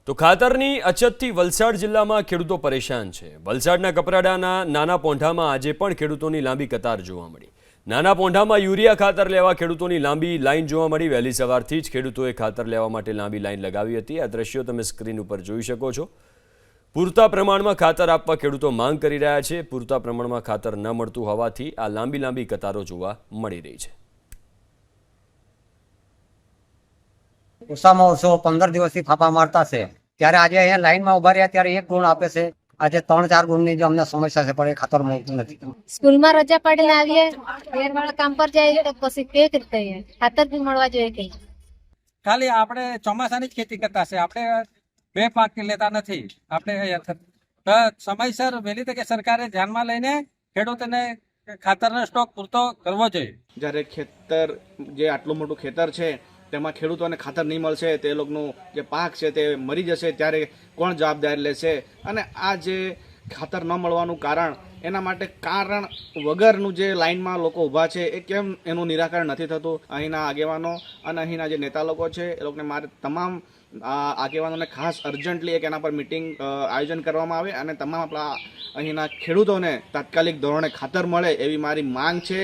તો ખાતરની અછતથી વલસાડ જિલ્લામાં ખેડૂતો પરેશાન છે। વલસાડના કપરાડાના નાના પોંઢામાં આજે પણ ખેડૂતોની લાંબી કતાર જોવા મળી। નાના પોંઢામાં યુરિયા ખાતર લેવા ખેડૂતોની લાંબી લાઈન જોવા મળી। વહેલી સવારથી જ ખેડૂતોએ ખાતર લેવા માટે લાંબી લાઈન લગાવી હતી। આ દ્રશ્યો તમે સ્ક્રીન ઉપર જોઈ શકો છો। પૂરતા પ્રમાણમાં ખાતર આપવા ખેડૂતો માંગ કરી રહ્યા છે। પૂરતા પ્રમાણમાં ખાતર ન મળતું હોવાથી આ લાંબી કતારો જોવા મળી રહી છે। ઓછામાં ઓછો 15 દિવસથી ફાફા મારતા છે। ત્યારે આજે અહીંયા લાઈનમાં ઉભા રહ્યા ત્યારે 1 ગુણ આપે છે। આજે 3-4 ગુણની જે અમને સમસ્યા છે, પણ એ ખાતર મળતું નથી। સ્કૂલમાં રજા પાડીને આવીએ, ઘેરવાળા કામ પર જાય તો પછી કેવી રીતે ખાતર બી મળવા જોઈએ કે ખાલી આપણે ચોમાસાની જ ખેતી કરતા છે, આપણે 2 પાક લેતા નથી। આપણે સમયસર વહેલી તકે સરકારે ધ્યાનમાં લઈને ખેડૂતોને ખાતરનો સ્ટોક પૂરતો કરવો જોઈએ। જ્યારે ખેતર જે આટલું મોટું ખેતર છે તેમાં ખેડૂતોને ખાતર નહીં મળશે, તે લોકોનું જે પાક છે તે મરી જશે, ત્યારે કોણ જવાબદારી લેશે? અને આ જે ખાતર ન મળવાનું કારણ, એના માટે કારણ વગરનું જે લાઇનમાં લોકો ઊભા છે એ કેમ એનું નિરાકરણ નથી થતું? અહીંના આગેવાનો અને અહીંના જે નેતા લોકો છે એ લોકોને મારે તમામ આગેવાનોને ખાસ અર્જન્ટલી એક એના પર મિટિંગ આયોજન કરવામાં આવે અને તમામ આપણા અહીંના ખેડૂતોને તાત્કાલિક ધોરણે ખાતર મળે એવી મારી માંગ છે।